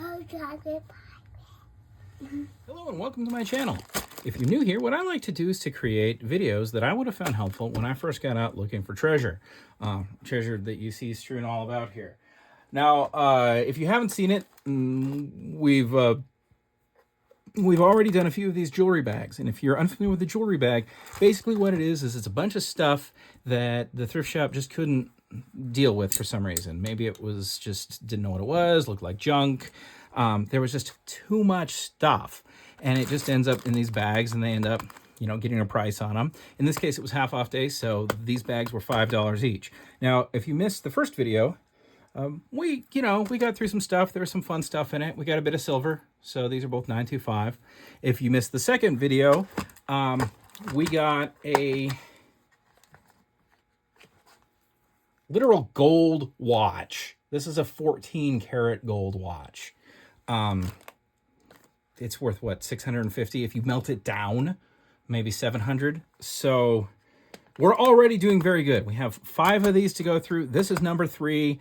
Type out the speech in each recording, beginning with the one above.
Hello and welcome to my channel. If you're new here, what I like to do is to create videos that I would have found helpful when I first got out looking for treasure. Treasure that you see strewn all about here. Now, if you haven't seen it, we've already done a few of these jewelry bags. And if you're unfamiliar with the jewelry bag, basically what it is it's a bunch of stuff that the thrift shop just couldn't deal with for some reason. Maybe it was just didn't know what it was, looked like junk. There was just too much stuff, and it just ends up in these bags, and they end up, getting a price on them. In this case, it was half off day, so these bags were $5 each. Now, if you missed the first video, we got through some stuff. There was some fun stuff in it. We got a bit of silver, so these are both 925. If you missed the second video, we got a literal gold watch. This is a 14 karat gold watch. It's worth what, 650? If you melt it down, maybe 700. So we're already doing very good. We have 5 of these to go through. This is number 3.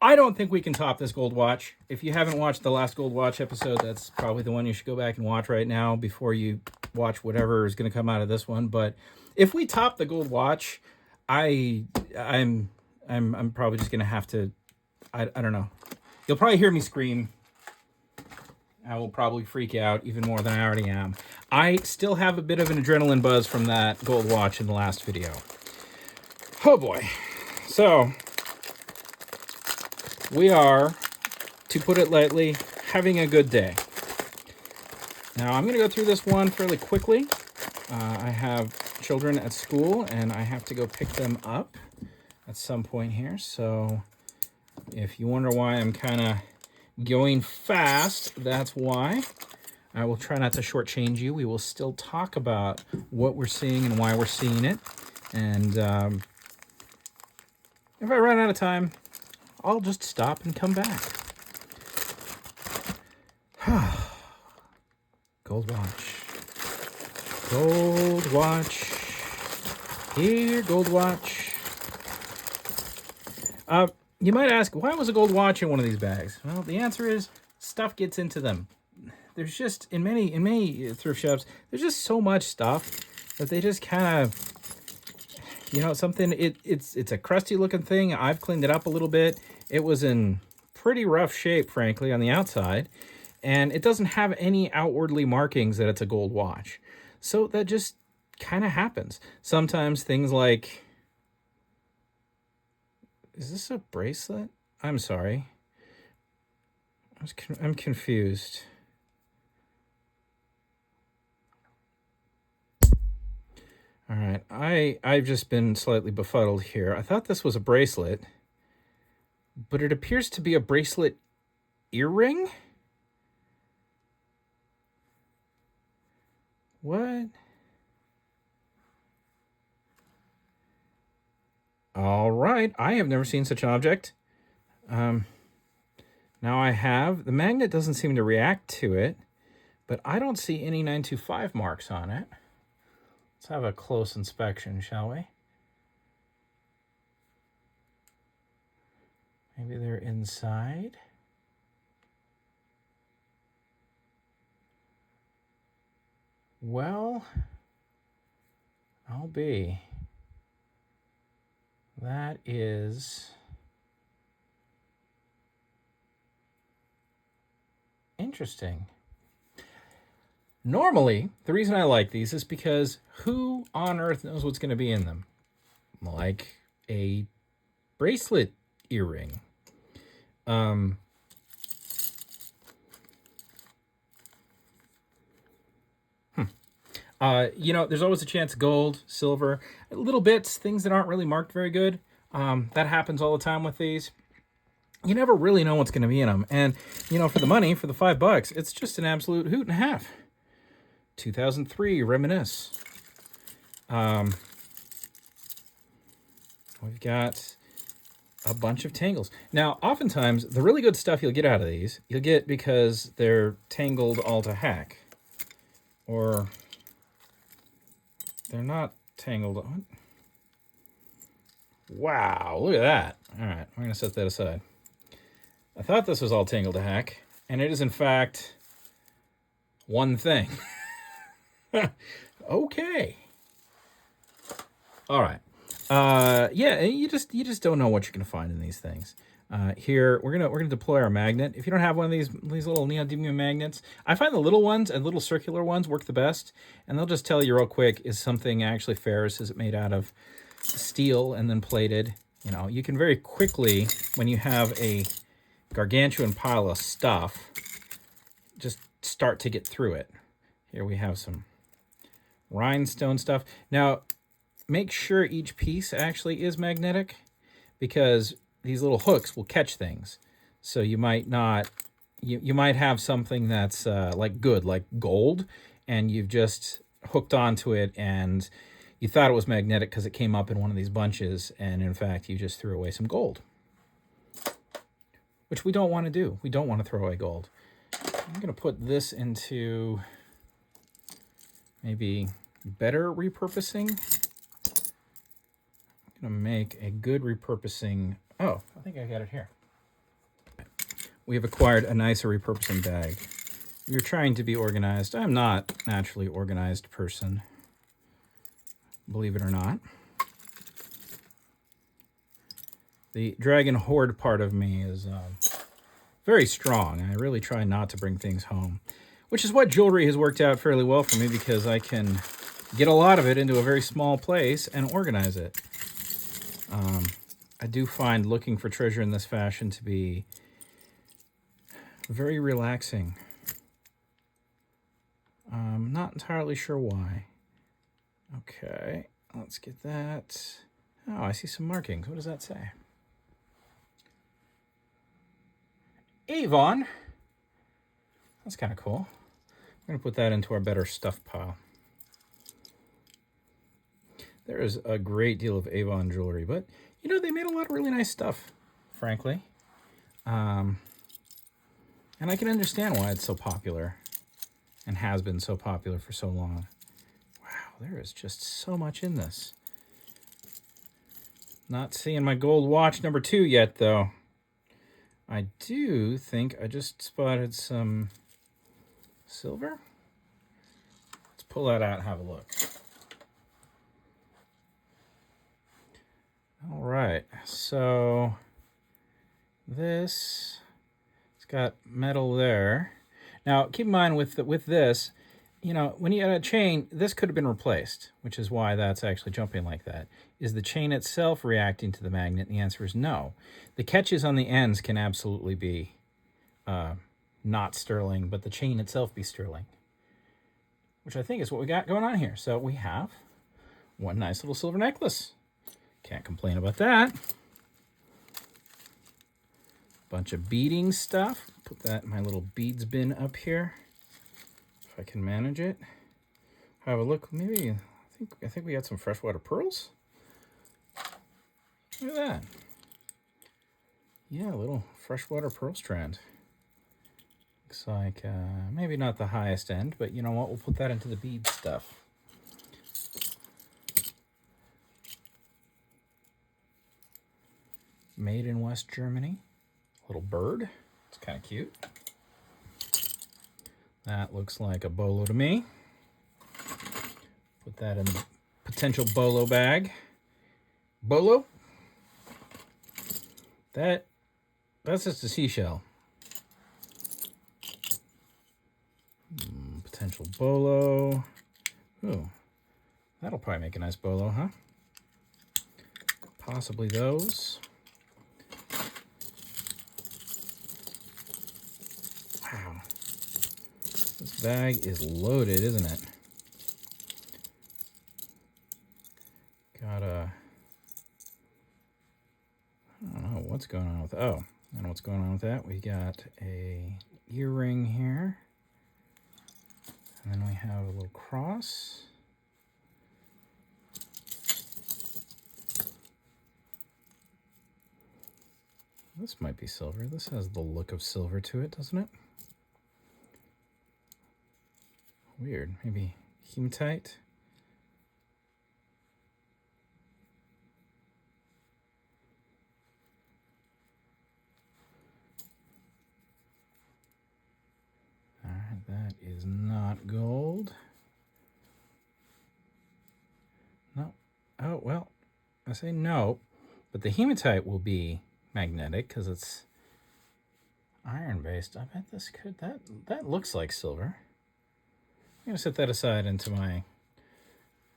I don't think we can top this gold watch. If you haven't watched the last gold watch episode, that's probably the one you should go back and watch right now before you watch whatever is going to come out of this one. But if we top the gold watch, I'm probably just going to have to, I don't know. You'll probably hear me scream. I will probably freak out even more than I already am. I still have a bit of an adrenaline buzz from that gold watch in the last video. Oh boy. So, we are, to put it lightly, having a good day. Now, I'm going to go through this one fairly quickly. I have children at school, and I have to go pick them up at some point here. So, if you wonder why I'm kind of going fast, that's why. I will try not to shortchange you. We will still talk about what we're seeing and why we're seeing it. And if I run out of time, I'll just stop and come back. Gold watch. Gold watch. Here, gold watch. You might ask, why was a gold watch in one of these bags? Well, the answer is stuff gets into them. There's just, in many thrift shops, there's just so much stuff that they just kind of, it's a crusty looking thing. I've cleaned it up a little bit. It was in pretty rough shape, frankly, on the outside. And it doesn't have any outwardly markings that it's a gold watch. So that just kind of happens. Sometimes things like, is this a bracelet? I'm sorry. I'm confused. All right, I've just been slightly befuddled here. I thought this was a bracelet, but it appears to be a bracelet earring? What? All right, I have never seen such an object. Now I have. The magnet doesn't seem to react to it, but I don't see any 925 marks on it. Let's have a close inspection, shall we? Maybe they're inside. Well, I'll be. That is interesting. Normally, the reason I like these is because who on earth knows what's going to be in them? Like a bracelet earring. There's always a chance gold, silver, little bits, things that aren't really marked very good. That happens all the time with these. You never really know what's going to be in them. And, for the money, for the $5, it's just an absolute hoot and a half. 2003, Reminisce. We've got a bunch of tangles. Now, oftentimes, the really good stuff you'll get out of these, you'll get because they're tangled all to heck. Or they're not tangled. Wow, look at that. All right, we're going to set that aside. I thought this was all tangle to heck, and it is in fact one thing. Okay. All right. Yeah, you just don't know what you're gonna find in these things. Here we're gonna deploy our magnet. If you don't have one of these little neodymium magnets, I find the little ones and little circular ones work the best, and they'll just tell you real quick, is something actually ferrous? Is it made out of steel and then plated? You know, you can very quickly, when you have a gargantuan pile of stuff, just start to get through it. Here we have some rhinestone stuff. Now, make sure each piece actually is magnetic, because these little hooks will catch things. So you might not, you might have something that's like good, like gold, and you've just hooked onto it and you thought it was magnetic because it came up in one of these bunches, and in fact you just threw away some gold, which we don't want to do. We don't want to throw away gold. I'm going to put this into maybe better repurposing. I'm going to make a good repurposing. Oh, I think I got it here. We have acquired a nicer repurposing bag. You're trying to be organized. I'm not a naturally organized person, believe it or not. The dragon hoard part of me is very strong. I really try not to bring things home, which is what jewelry has worked out fairly well for me, because I can get a lot of it into a very small place and organize it. I do find looking for treasure in this fashion to be very relaxing. I'm not entirely sure why. Okay, let's get that. Oh, I see some markings. What does that say? Avon. That's kind of cool. We're going to put that into our better stuff pile. There is a great deal of Avon jewelry, but, you know, they made a lot of really nice stuff, frankly. And I can understand why it's so popular and has been so popular for so long. Wow, there is just so much in this. Not seeing my gold watch number 2 yet, though. I do think I just spotted some silver. Let's pull that out and have a look. All right, so this, it's got metal there. Now, keep in mind with this, you know, when you add a chain, this could have been replaced, which is why that's actually jumping like that. Is the chain itself reacting to the magnet? And the answer is no. The catches on the ends can absolutely be not sterling, but the chain itself be sterling, which I think is what we got going on here. So we have one nice little silver necklace. Can't complain about that. Bunch of beading stuff. Put that in my little beads bin up here, if I can manage it. Have a look. Maybe I think we got some freshwater pearls. Look at that. Yeah, a little freshwater pearl strand. Looks like maybe not the highest end, but you know what? We'll put that into the bead stuff. Made in West Germany. Little bird. It's kind of cute. That looks like a bolo to me. Put that in the potential bolo bag. Bolo? That's just a seashell. Potential bolo. Ooh, that'll probably make a nice bolo, huh? Possibly those. Wow. This bag is loaded, isn't it? Got a... I don't know what's going on with... Oh, I know what's going on with that. We got a earring here. And then we have a little cross. This might be silver. This has the look of silver to it, doesn't it? Weird. Maybe hematite? That is not gold. No. Oh, well, I say no. But the hematite will be magnetic because it's iron-based. I bet this could... That looks like silver. I'm going to set that aside into my...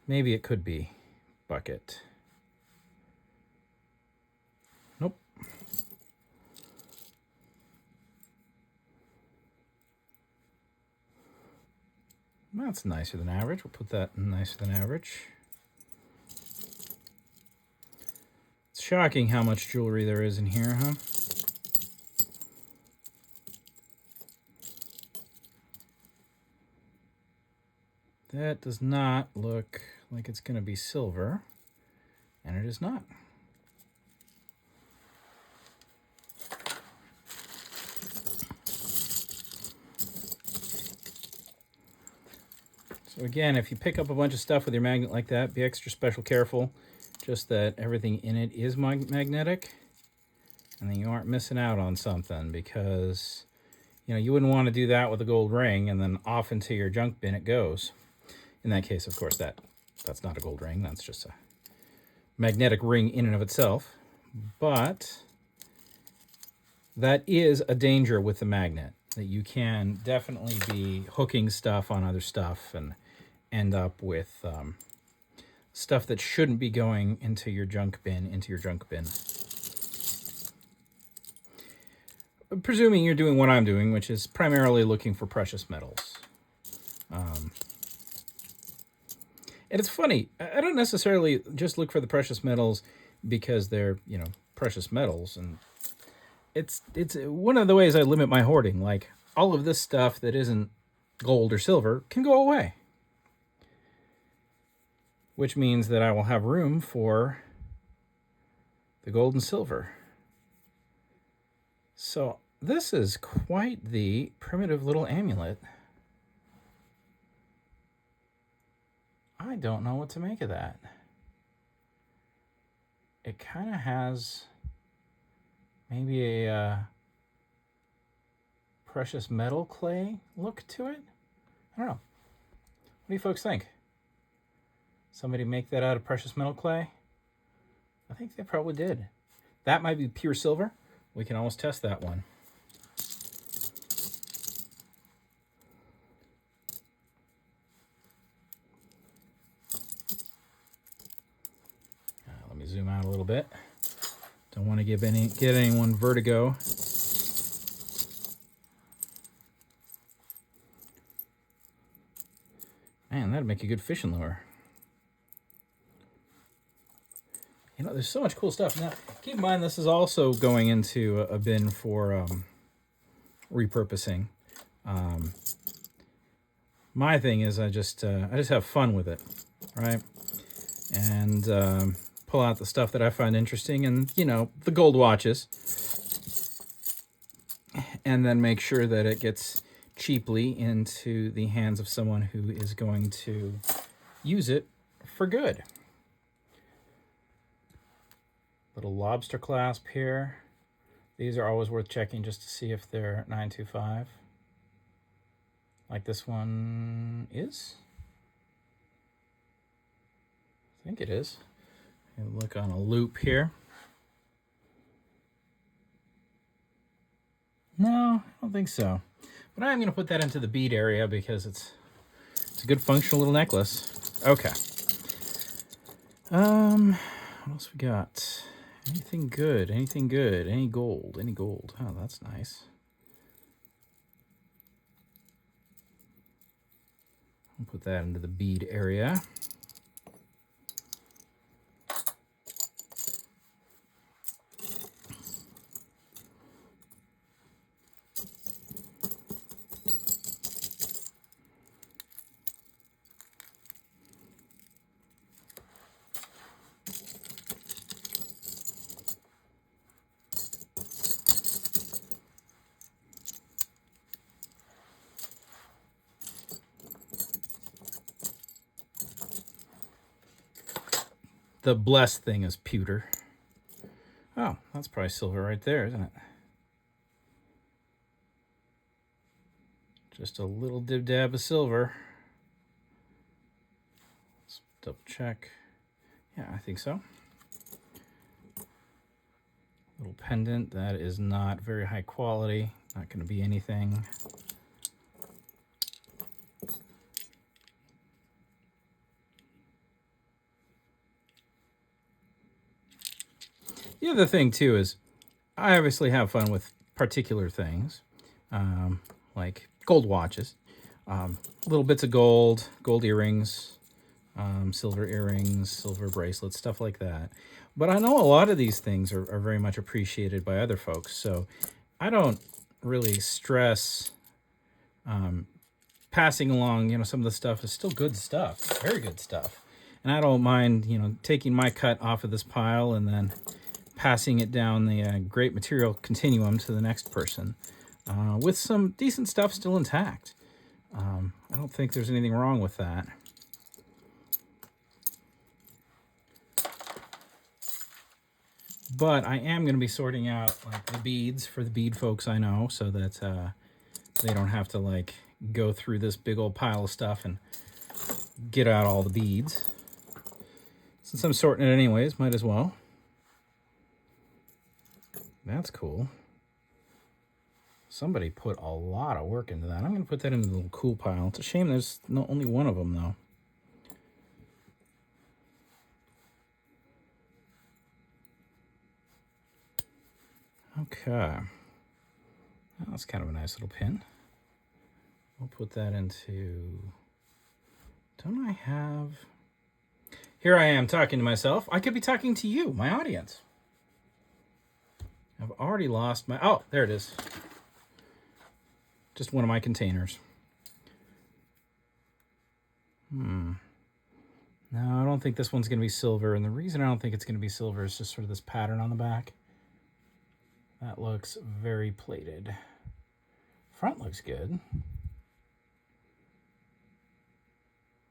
Maybe it could be bucket. Nope. That's nicer than average. We'll put that in nicer than average. It's shocking how much jewelry there is in here, huh? That does not look like it's going to be silver, and it is not. So again, if you pick up a bunch of stuff with your magnet like that, be extra special careful, just that everything in it is magnetic, and then you aren't missing out on something, because you wouldn't want to do that with a gold ring and then off into your junk bin it goes. In that case, of course, that's not a gold ring. That's just a magnetic ring in and of itself. But that is a danger with the magnet, that you can definitely be hooking stuff on other stuff and end up with stuff that shouldn't be going into your junk bin, Presuming you're doing what I'm doing, which is primarily looking for precious metals. And it's funny, I don't necessarily just look for the precious metals because they're, precious metals. And it's one of the ways I limit my hoarding. Like, all of this stuff that isn't gold or silver can go away. Which means that I will have room for the gold and silver. So this is quite the primitive little amulet. I don't know what to make of that. It kind of has maybe a precious metal clay look to it. I don't know. What do you folks think? Somebody make that out of precious metal clay? I think they probably did. That might be pure silver. We can almost test that one. Let me zoom out a little bit. Don't want to get anyone vertigo. Man, that'd make a good fishing lure. There's so much cool stuff. Now, keep in mind, this is also going into a bin for repurposing. My thing is I just have fun with it, right? And pull out the stuff that I find interesting, and the gold watches, and then make sure that it gets cheaply into the hands of someone who is going to use it for good. Little lobster clasp here. These are always worth checking just to see if they're 925. Like this one is. I think it is. Look on a loop here. No, I don't think so. But I'm going to put that into the bead area because it's a good functional little necklace. Okay. What else we got? Anything good? Anything good? Any gold? Any gold? Oh, that's nice. I'll put that into the bead area. The blessed thing is pewter. Oh, that's probably silver right there, isn't it? Just a little dib-dab of silver. Let's double check. Yeah, I think so. Little pendant. That is not very high quality. Not going to be anything. The other thing, too, is I obviously have fun with particular things, like gold watches, little bits of gold, gold earrings, silver earrings, silver bracelets, stuff like that. But I know a lot of these things are very much appreciated by other folks, so I don't really stress passing along, some of the stuff is still good stuff, very good stuff. And I don't mind, taking my cut off of this pile and then passing it down the great material continuum to the next person with some decent stuff still intact. I don't think there's anything wrong with that. But I am going to be sorting out like the beads for the bead folks I know, so that they don't have to like go through this big old pile of stuff and get out all the beads. Since I'm sorting it anyways, might as well. That's cool. Somebody put a lot of work into that. I'm going to put that into the little cool pile. It's a shame there's only one of them, though. Okay. Well, that's kind of a nice little pin. We'll put that into... Don't I have... Here I am talking to myself. I could be talking to you, my audience. I've already lost my... Oh, there it is. Just one of my containers. No, I don't think this one's going to be silver. And the reason I don't think it's going to be silver is just sort of this pattern on the back. That looks very plated. Front looks good.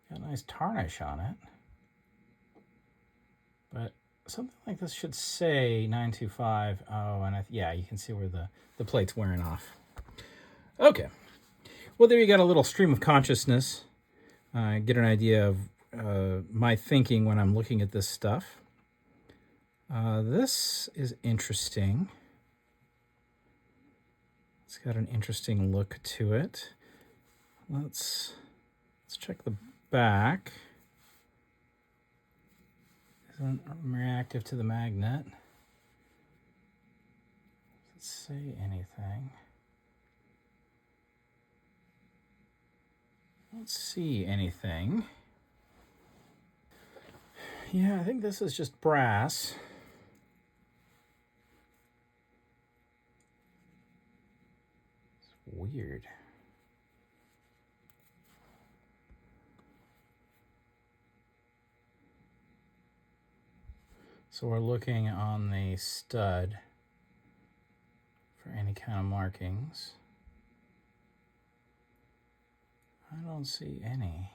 Got a nice tarnish on it. But something like this should say 925. Oh, and yeah, you can see where the plate's wearing off. Okay. Well, there you got a little stream of consciousness. Get an idea of my thinking when I'm looking at this stuff. This is interesting. It's got an interesting look to it. Let's check the back. Isn't reactive to the magnet. Does it say anything? I don't see anything. Yeah, I think this is just brass. It's weird. So we're looking on the stud for any kind of markings. I don't see any.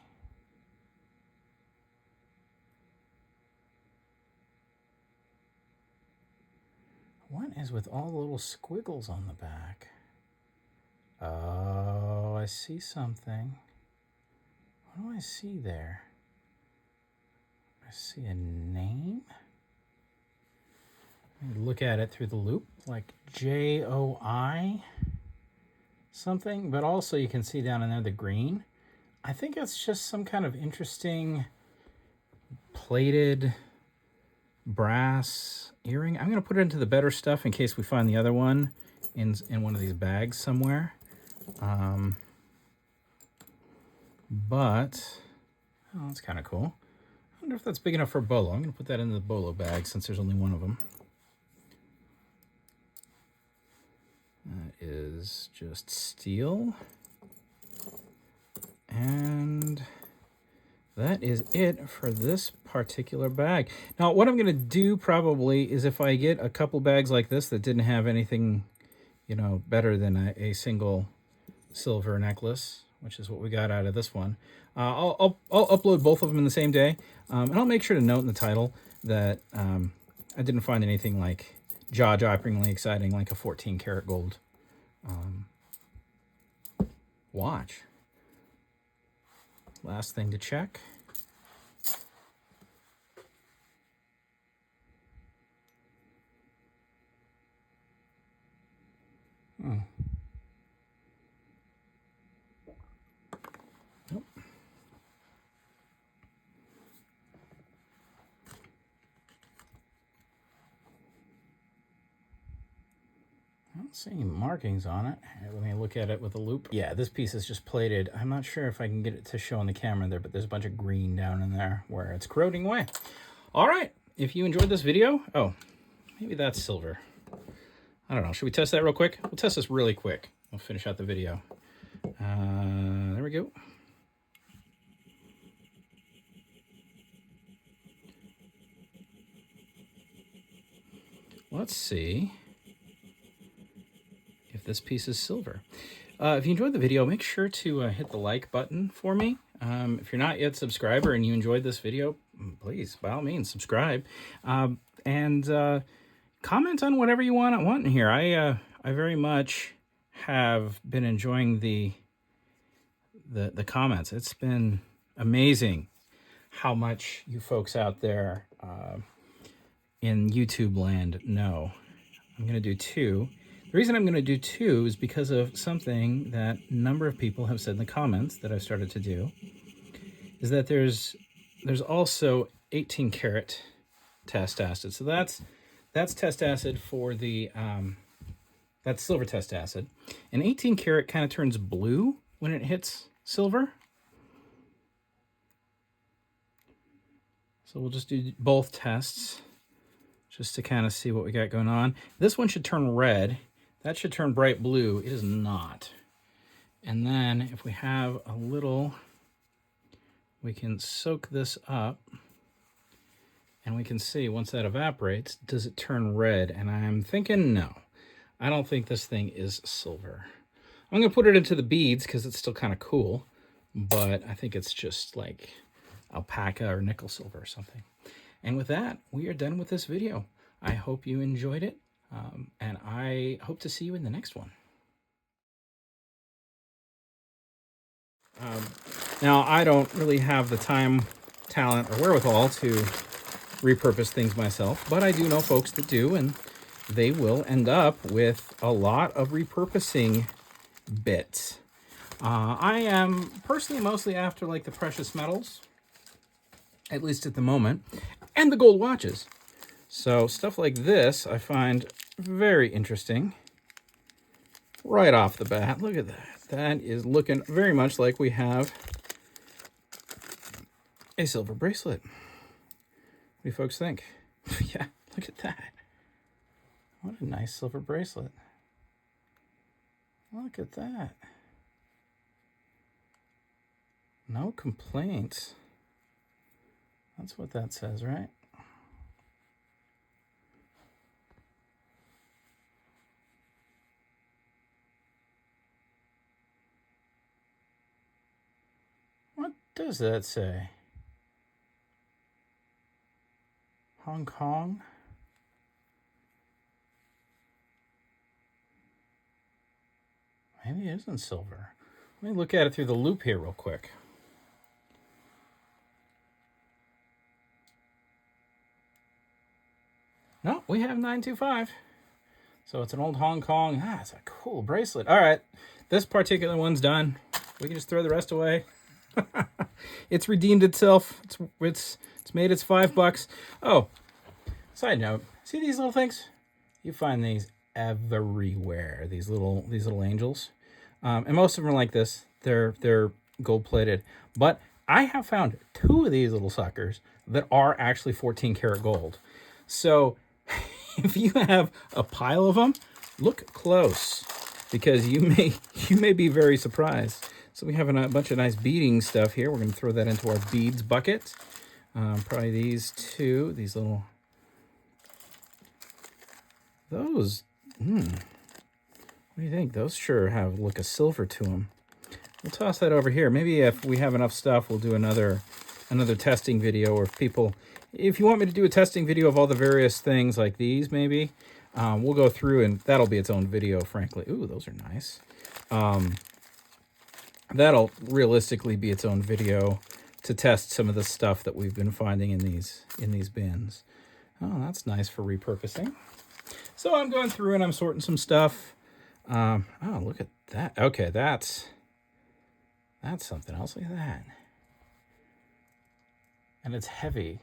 What is with all the little squiggles on the back? Oh, I see something. What do I see there? I see a name. Look at it through the loop, like J-O-I something, but also you can see down in there the green. I think it's just some kind of interesting plated brass earring. I'm going to put it into the better stuff in case we find the other one in one of these bags somewhere. But, oh, that's kind of cool. I wonder if that's big enough for a bolo. I'm going to put that in the bolo bag since there's only one of them. That is just steel. And that is it for this particular bag. Now, what I'm going to do probably is if I get a couple bags like this that didn't have anything, better than a single silver necklace, which is what we got out of this one, I'll upload both of them in the same day. And I'll make sure to note in the title that I didn't find anything like jaw-droppingly exciting like a 14 karat gold watch. Last thing to check. Nope. I don't see any markings on it. Here, let me look at it with a loop. Yeah, this piece is just plated. I'm not sure if I can get it to show on the camera there, but there's a bunch of green down in there where it's corroding away. All right, if you enjoyed this video, oh, maybe that's silver. I don't know. Should we test that real quick? We'll test this really quick. We'll finish out the video. There we go. Let's see if this piece is silver. If you enjoyed the video, make sure to hit the like button for me. If you're not yet a subscriber and you enjoyed this video, please, by all means, subscribe. And comment on whatever you want in here. I very much have been enjoying the comments. It's been amazing how much you folks out there in YouTube land know. I'm going to do 2. The reason I'm going to do 2 is because of something that a number of people have said in the comments that I've started to do, is that there's also 18 karat test acid. So that's test acid for the, that's silver test acid. And 18 karat kind of turns blue when it hits silver. So we'll just do both tests just to kind of see what we got going on. This one should turn red. That should turn bright blue. It is not. And then if we have a little, we can soak this up and we can see once that evaporates, does it turn red? And I'm thinking no. I don't think this thing is silver. I'm going to put it into the beads because it's still kind of cool, but I think it's just like alpaca or nickel silver or something. And with that, we are done with this video. I hope you enjoyed it, and I hope to see you in the next one. Now, I don't really have the time, talent, or wherewithal to repurpose things myself, but I do know folks that do, and they will end up with a lot of repurposing bits. I am personally mostly after like the precious metals, at least at the moment, and the gold watches. So stuff like this I find very interesting right off the bat. Look at that. That is looking very much like we have a silver bracelet. What do you folks think? Yeah, look at that. What a nice silver bracelet. Look at that. No complaints. That's what that says, right? What does that say? Hong Kong? Maybe it isn't silver. Let me look at it through the loop here real quick. No, we have 925. So it's an old Hong Kong. Ah, it's a cool bracelet. All right, this particular one's done. We can just throw the rest away. It's redeemed itself. It's made its $5. Oh, side note, see these little things? You find these everywhere. These little angels, and most of them are like this. They're gold plated, but I have found 2 of these little suckers that are actually 14 karat gold. So if you have a pile of them, look close because you may be very surprised. So we have a bunch of nice beading stuff here. We're going to throw that into our beads bucket. Probably these 2, these little, those, what do you think? Those sure have a look of silver to them. We'll toss that over here. Maybe if we have enough stuff, we'll do another testing video, or if you want me to do a testing video of all the various things like these, maybe, we'll go through and that'll be its own video, frankly. Ooh, those are nice. That'll realistically be its own video to test some of the stuff that we've been finding in these bins. Oh, that's nice for repurposing. So I'm going through and I'm sorting some stuff. Oh, look at that. Okay, that's something else. Look at that. And it's heavy.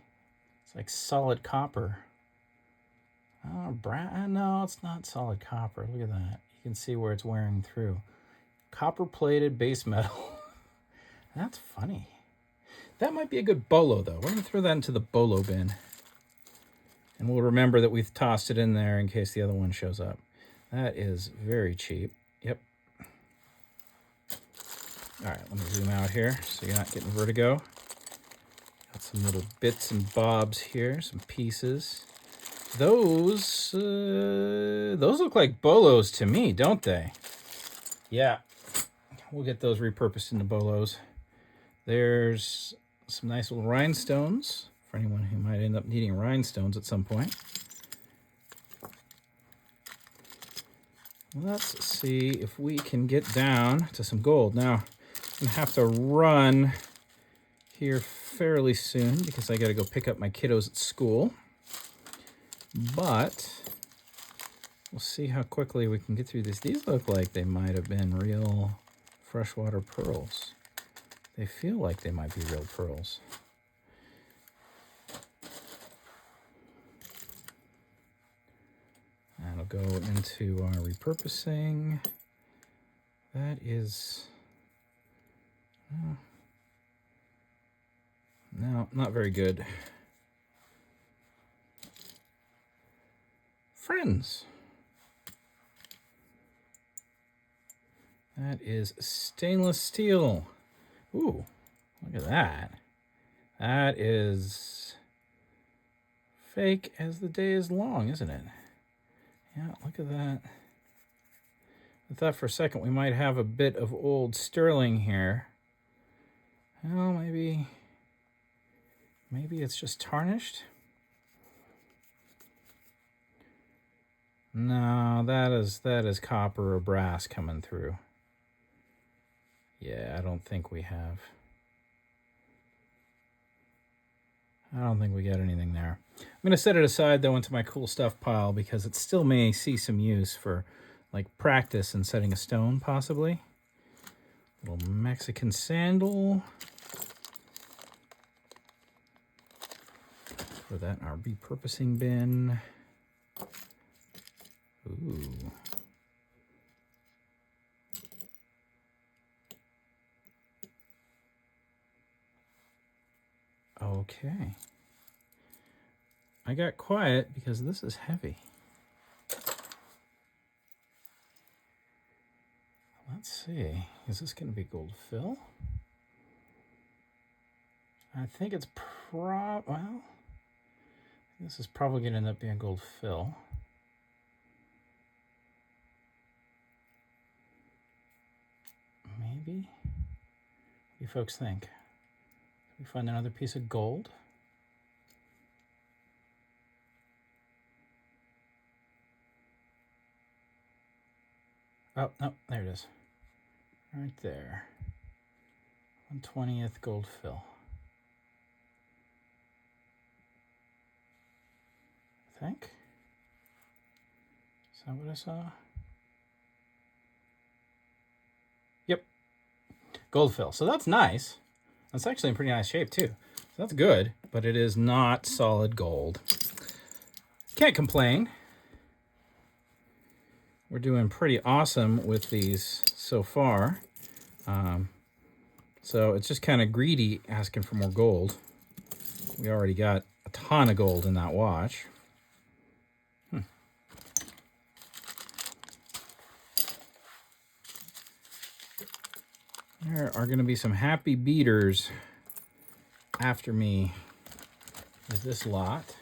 It's like solid copper. Oh, no, it's not solid copper. Look at that. You can see where it's wearing through. Copper-plated base metal. That's funny. That might be a good bolo, though. We're going to throw that into the bolo bin. And we'll remember that we've tossed it in there in case the other one shows up. That is very cheap. Yep. All right, let me zoom out here so you're not getting vertigo. Got some little bits and bobs here, some pieces. Those look like bolos to me, don't they? Yeah, we'll get those repurposed into bolos. There's some nice little rhinestones for anyone who might end up needing rhinestones at some point. Let's see if we can get down to some gold. Now, I'm gonna have to run here fairly soon because I gotta go pick up my kiddos at school. But we'll see how quickly we can get through this. These look like they might have been real freshwater pearls. They feel like they might be real pearls. That'll go into our repurposing. That is... no, not very good. Friends. That is stainless steel. Ooh, look at that. That is fake as the day is long, isn't it? Yeah, look at that. I thought for a second we might have a bit of old sterling here. Well, maybe it's just tarnished. No, that is copper or brass coming through. Yeah, I don't think we have. I don't think we got anything there. I'm going to set it aside, though, into my cool stuff pile because it still may see some use for, like, practice and setting a stone, possibly. Little Mexican sandal. Throw that in our repurposing bin. Ooh. Okay. I got quiet because this is heavy. Let's see. Is this going to be gold fill? I think it's well, this is probably going to end up being gold fill. Maybe? What do you folks think? Can we find another piece of gold? Oh, no, there it is. Right there. 1/20th gold fill. I think. Is that what I saw? Yep. Gold fill. So that's nice. That's actually in pretty nice shape too. So that's good, but it is not solid gold. Can't complain. We're doing pretty awesome with these so far. So it's just kind of greedy asking for more gold. We already got a ton of gold in that watch. There are going to be some happy beaters after me with this lot.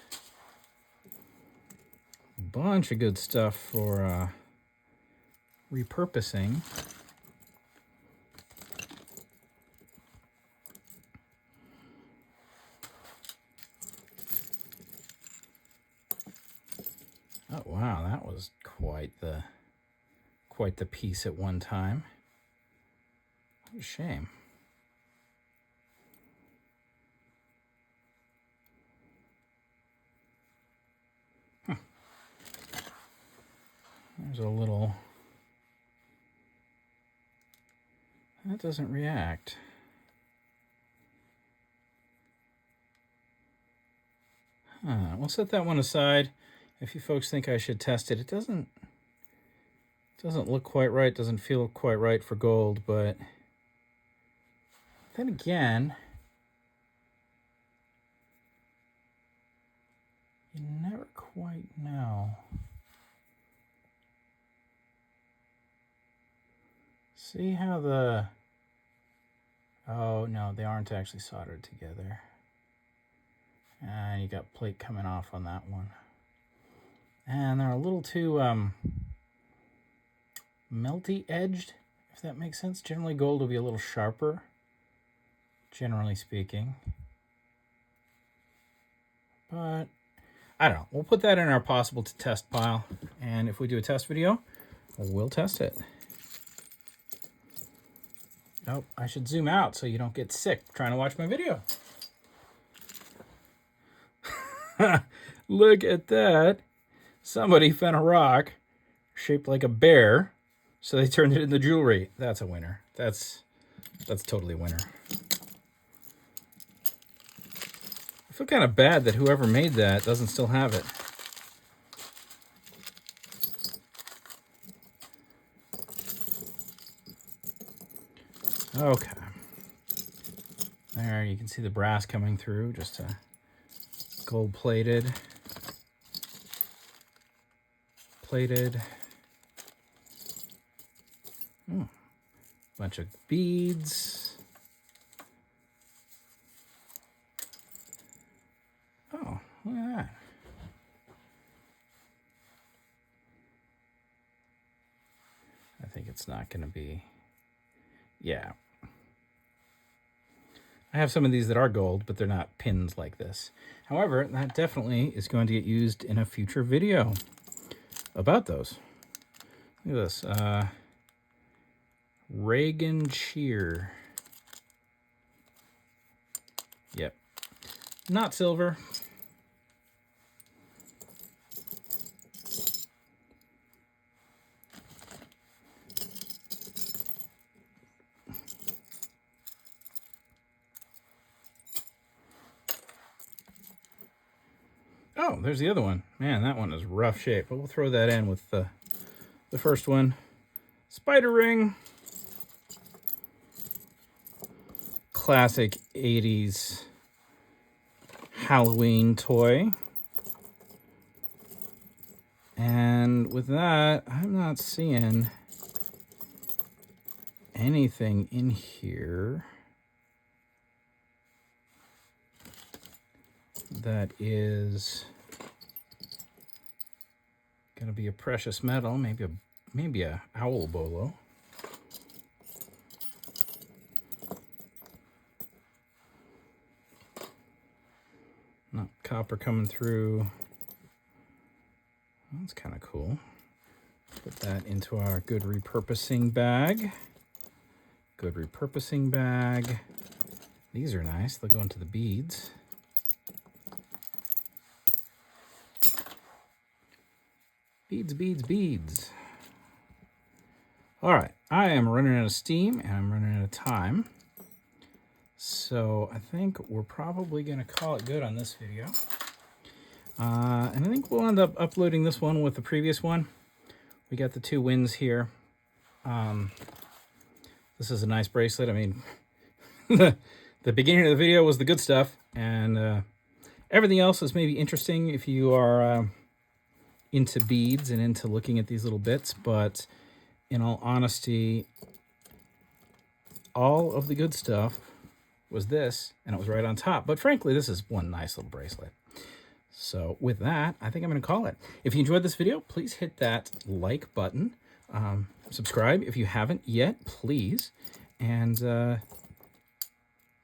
Bunch of good stuff for repurposing. Oh wow, that was quite the piece at one time. What a shame. There's a little... That doesn't react. We'll set that one aside. If you folks think I should test it, it doesn't look quite right, doesn't feel quite right for gold, but then again, you never quite know. See how the... Oh, no, they aren't actually soldered together. And you got plate coming off on that one. And they're a little too melty edged, if that makes sense. Generally, gold will be a little sharper, generally speaking. But I don't know. We'll put that in our possible to test pile. And if we do a test video, we'll test it. Oh, I should zoom out so you don't get sick trying to watch my video. Look at that. Somebody found a rock shaped like a bear, so they turned it into jewelry. That's a winner. That's totally a winner. I feel kind of bad that whoever made that doesn't still have it. Okay. There, you can see the brass coming through, just gold plated. Bunch of beads. Oh, look at that. I think it's not going to be... Yeah. I have some of these that are gold, but they're not pins like this. However, that definitely is going to get used in a future video about those. Look at this. Reagan Cheer. Yep. Not silver. Oh, there's the other one. Man, that one is rough shape, but we'll throw that in with the first one. Spider ring. Classic 80s Halloween toy. And with that, I'm not seeing anything in here that is going to be a precious metal, maybe a owl bolo. Not copper coming through. That's kind of cool. Put that into our good repurposing bag. Good repurposing bag. These are nice. They'll go into the beads. Beads, beads, beads. All right, I am running out of steam and I'm running out of time. So I think we're probably going to call it good on this video. And I think we'll end up uploading this one with the previous one. We got the two wins here. This is a nice bracelet. I mean, the beginning of the video was the good stuff, and everything else is maybe interesting if you are into beads and into looking at these little bits. But in all honesty, all of the good stuff was this, and it was right on top. But frankly, this is one nice little bracelet. So with that, I think I'm going to call it. If you enjoyed this video, please hit that like button. Subscribe if you haven't yet, please. And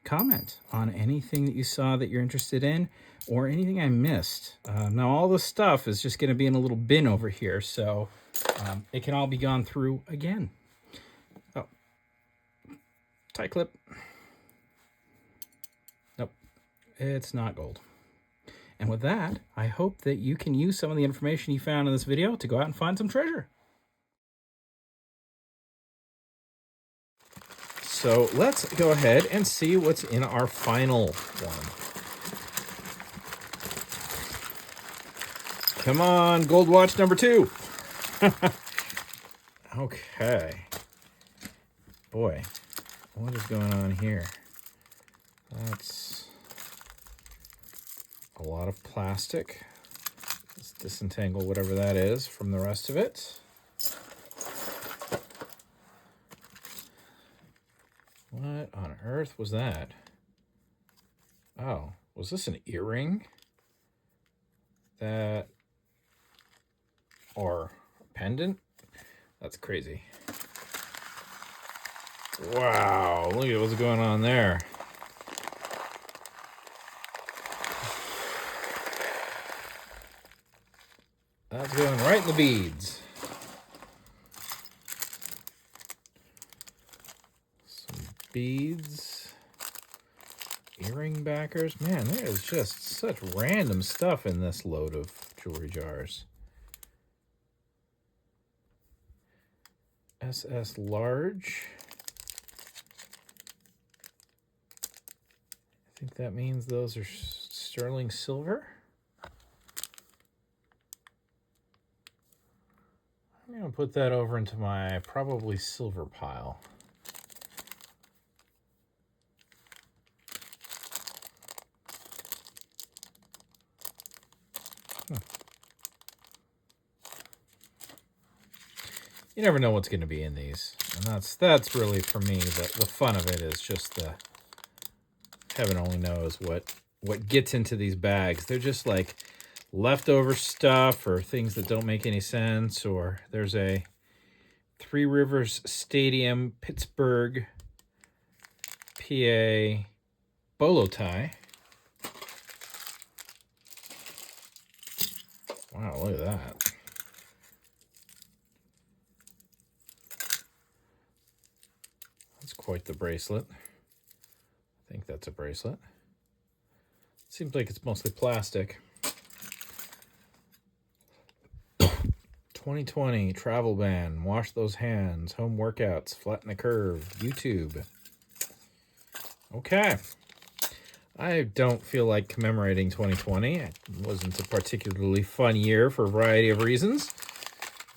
comment on anything that you saw that you're interested in or anything I missed. Now, all this stuff is just going to be in a little bin over here, so it can all be gone through again. Oh, tie clip. Nope, it's not gold. And with that, I hope that you can use some of the information you found in this video to go out and find some treasure. So let's go ahead and see what's in our final one. Come on, gold watch number 2. Okay. Boy, what is going on here? That's a lot of plastic. Let's disentangle whatever that is from the rest of it. What on earth was that? Oh, was this an earring? That, or a pendant? That's crazy. Wow, look at what's going on there. That's going right in the beads. Some beads. Earring backers. Man, there is just such random stuff in this load of jewelry jars. SS large. I think that means those are sterling silver. I'm going to put that over into my probably silver pile. You never know what's going to be in these. And that's really, for me, the fun of it is just the heaven only knows what gets into these bags. They're just like leftover stuff or things that don't make any sense. Or there's a Three Rivers Stadium, Pittsburgh, PA bolo tie. Wow, look at that. That's quite the bracelet. I think that's a bracelet. Seems like it's mostly plastic. 2020 travel ban, wash those hands, home workouts, flatten the curve, YouTube. Okay. I don't feel like commemorating 2020. It wasn't a particularly fun year for a variety of reasons.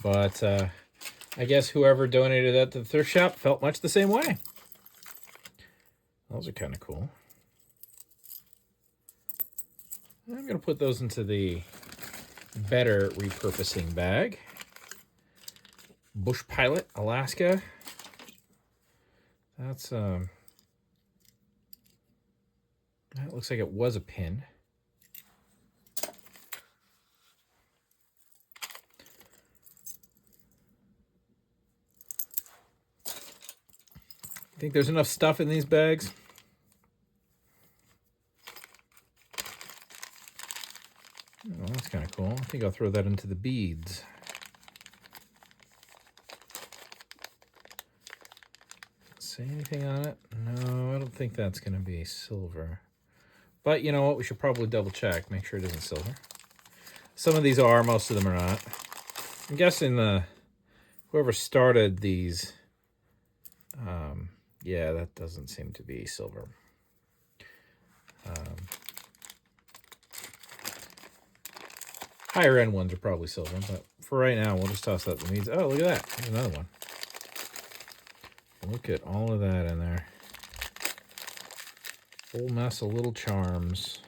But I guess whoever donated that to the thrift shop felt much the same way. Those are kind of cool. I'm going to put those into the better repurposing bag. Bush Pilot, Alaska. That's that looks like it was a pin. Think there's enough stuff in these bags? Oh, that's kind of cool. I think I'll throw that into the beads. Say anything on it? No, I don't think that's going to be silver. But you know what? We should probably double check, make sure it isn't silver. Some of these are, most of them are not. I'm guessing whoever started these, yeah, that doesn't seem to be silver. Higher end ones are probably silver, but for right now, we'll just toss that in the beads. Oh, look at that. There's another one. Look at all of that in there. Whole mess of little charms.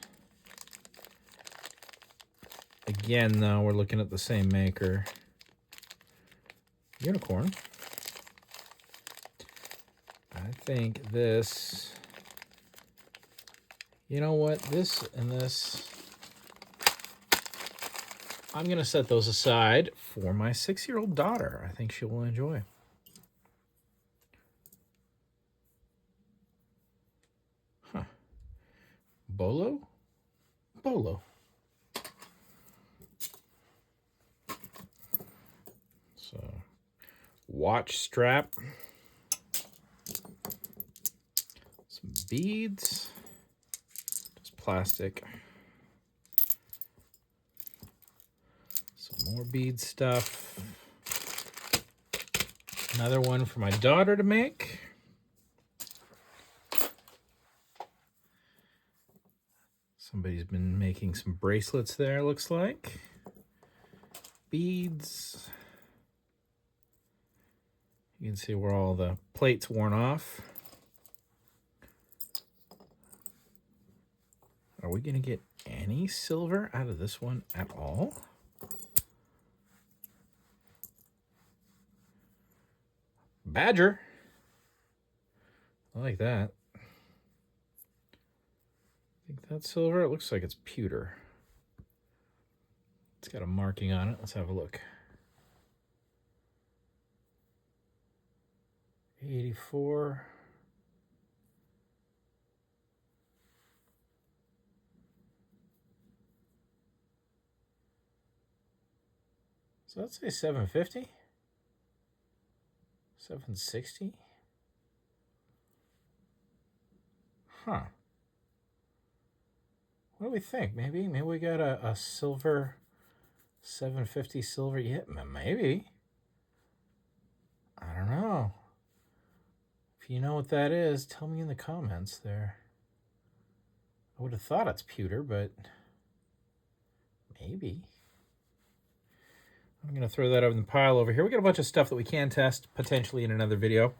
Again, though, we're looking at the same maker. Unicorn. I think this... You know what? This and this... I'm going to set those aside for my 6-year-old daughter. I think she will enjoy. Huh. Bolo? Bolo. So, watch strap. beads. Just plastic. Some more bead stuff. Another one for my daughter to make. Somebody's been making some bracelets there, looks like. Beads. You can see where all the plates worn off. Are we going to get any silver out of this one at all? Badger. I like that. I think that's silver. It looks like it's pewter. It's got a marking on it. Let's have a look. 84. So let's say 750. 760. Huh. What do we think? Maybe we got a silver 750 silver. Yeah, maybe. I don't know. If you know what that is, tell me in the comments there. I would have thought it's pewter, but maybe. I'm going to throw that over in the pile over here. We got a bunch of stuff that we can test potentially in another video.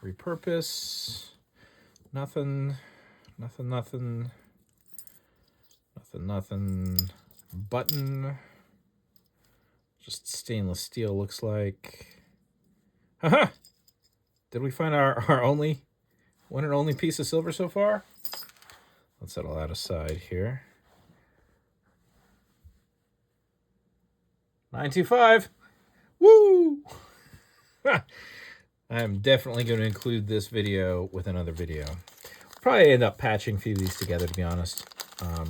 Repurpose. Nothing. Button. Just stainless steel looks like. Haha! Did we find our one and only piece of silver so far? Let's set all that aside here. 925. Woo! I'm definitely going to include this video with another video. Probably end up patching a few of these together, to be honest. I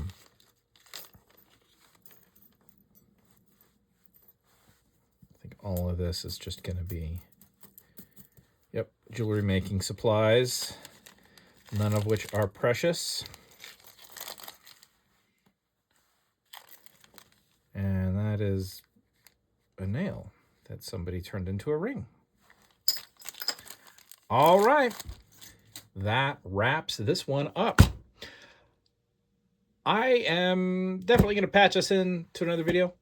think all of this is just going to be, yep, jewelry making supplies, none of which are precious. And that is a nail that somebody turned into a ring. All right. That wraps this one up. I am definitely going to patch us into another video.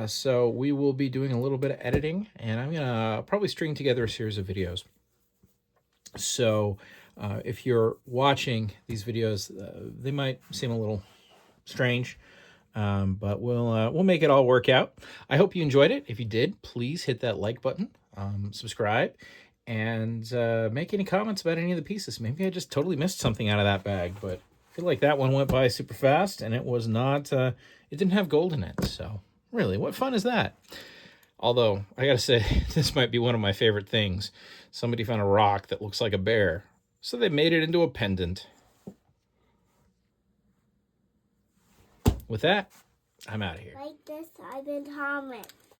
So we will be doing a little bit of editing, and I'm going to probably string together a series of videos. So if you're watching these videos, they might seem a little strange, but we'll make it all work out. I hope you enjoyed it. If you did, please hit that like button, subscribe, and make any comments about any of the pieces. Maybe I just totally missed something out of that bag, but I feel like that one went by super fast, and it was not, it didn't have gold in it. So really, what fun is that? Although, I gotta say, this might be one of my favorite things. Somebody found a rock that looks like a bear, so they made it into a pendant. With that, I'm out of here. Like this, I've been Thomas.